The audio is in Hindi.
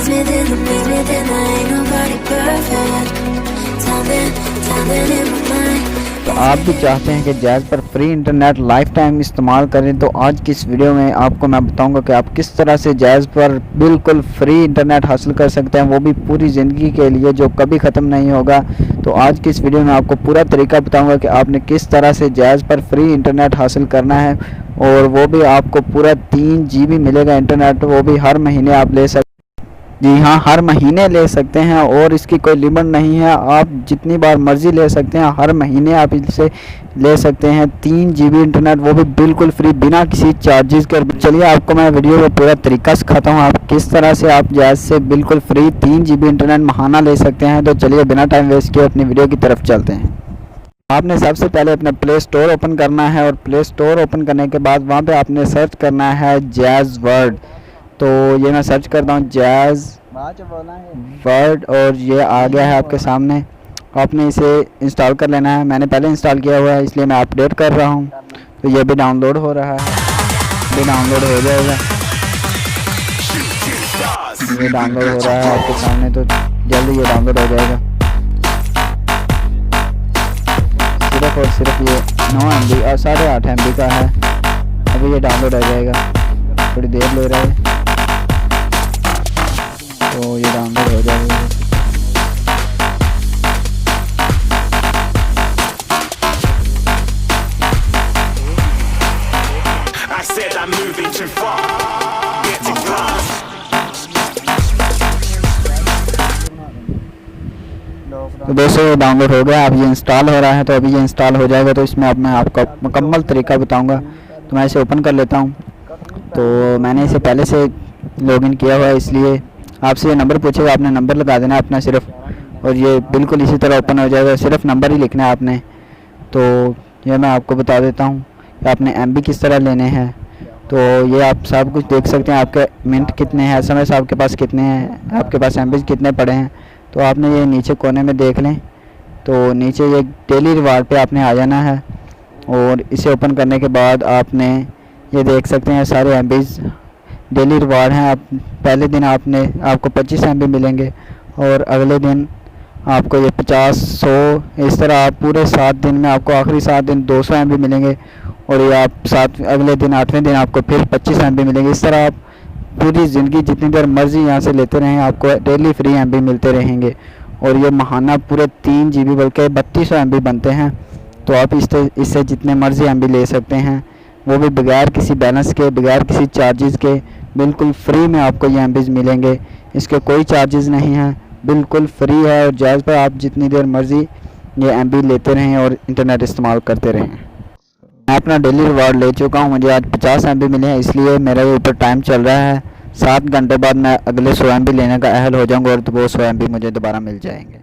amaze me, then I ain't nobody perfect. Something in my mind. तो आप भी चाहते हैं कि जैज़ पर फ्री इंटरनेट लाइफ टाइम इस्तेमाल करें, तो आज की इस वीडियो में आपको मैं बताऊंगा कि आप किस तरह से जैज़ पर बिल्कुल फ्री इंटरनेट हासिल कर सकते हैं, वो भी पूरी ज़िंदगी के लिए, जो कभी ख़त्म नहीं होगा। तो आज की इस वीडियो में आपको पूरा तरीका बताऊंगा कि आपने किस तरह से जैज़ पर फ्री इंटरनेट हासिल करना है, और वो भी आपको पूरा 3 GB मिलेगा इंटरनेट, वो भी हर महीने आप ले सकते। जी हाँ, हर महीने ले सकते हैं और इसकी कोई लिमिट नहीं है, आप जितनी बार मर्ज़ी ले सकते हैं, हर महीने आप इसे ले सकते हैं। 3 GB इंटरनेट, वो भी बिल्कुल फ्री, बिना किसी चार्जेस के। चलिए आपको मैं वीडियो में पूरा तरीका सिखाता हूँ आप किस तरह से आप जैज़ से बिल्कुल फ्री 3 GB इंटरनेट माहाना ले सकते हैं। तो चलिए बिना टाइम वेस्ट किए अपनी वीडियो की तरफ चलते हैं। आपने सबसे पहले अपना प्ले स्टोर ओपन करना है, और प्ले स्टोर ओपन करने के बाद वहाँ पे आपने सर्च करना है जैज़ वर्ड। तो ये मैं सर्च करता हूँ जैज़ वर्ड, और ये आ गया है आपके सामने। आपने इसे इंस्टॉल कर लेना है। मैंने पहले इंस्टॉल किया हुआ है, इसलिए मैं अपडेट कर रहा हूँ। तो ये भी डाउनलोड हो रहा है, भी डाउनलोड हो जाएगा। ये डाउनलोड हो रहा है आपके सामने, तो जल्दी ये डाउनलोड हो जाएगा। सिर्फ और सिर्फ ये 9 MB और 8.5 MB का है। अभी ये डाउनलोड हो जाएगा, थोड़ी देर ले रहा है, तो ये डाउनलोड हो जाएगा। तो दोस्तों ये डाउनलोड हो गया, अब ये इंस्टॉल हो रहा है। तो अभी ये इंस्टॉल हो जाएगा, तो इसमें अब मैं आपको मुकम्मल तरीका बताऊंगा। तो मैं इसे ओपन कर लेता हूं। तो मैंने इसे पहले से लॉगिन किया हुआ है, इसलिए आपसे ये नंबर पूछेगा, आपने नंबर लगा देना अपना सिर्फ, और ये बिल्कुल इसी तरह ओपन हो जाएगा। सिर्फ नंबर ही लिखना है आपने। तो ये मैं आपको बता देता हूँ कि आपने MB किस तरह लेने हैं। तो ये आप सब कुछ देख सकते हैं, आपके मिनट कितने हैं, SMS आपके पास कितने हैं, आपके पास MB कितने पड़े हैं। तो आपने ये नीचे कोने में देख लें, तो नीचे ये डेली रिवार्ड पे आपने आ जाना है, और इसे ओपन करने के बाद आपने ये देख सकते हैं सारे MBs डेली रिवार्ड हैं। आप पहले दिन आपको 25 MB मिलेंगे, और अगले दिन आपको ये 50, 100, इस तरह आप पूरे 7 दिन में आपको आखिरी 7 दिन 200 MB मिलेंगे, और ये आप अगले दिन 8वें दिन आपको फिर 25 MB मिलेंगे। इस तरह आप पूरी ज़िंदगी जितनी देर मर्ज़ी यहाँ से लेते रहें, आपको डेली फ्री MB मिलते रहेंगे। और ये माहाना पूरे 3 GB बल्कि 3200 MB बनते हैं। तो आप इससे जितने मर्ज़ी MB ले सकते हैं, वो भी बगैर किसी बैलेंस के, बगैर किसी चार्जेस के, बिल्कुल फ्री में आपको ये MBs मिलेंगे। इसके कोई चार्जेस नहीं हैं, बिल्कुल फ्री है। और जैज़ पर आप जितनी देर मर्ज़ी ये MB लेते रहें और इंटरनेट इस्तेमाल करते रहें। मैं अपना डेली रिवार्ड ले चुका हूँ, मुझे आज 50 MB मिले हैं, इसलिए मेरा ये ऊपर टाइम चल रहा है। 7 घंटे बाद मैं अगले 100 MB लेने का अहल हो जाऊँगा, और तो वो 100 MB मुझे दोबारा मिल जाएंगे।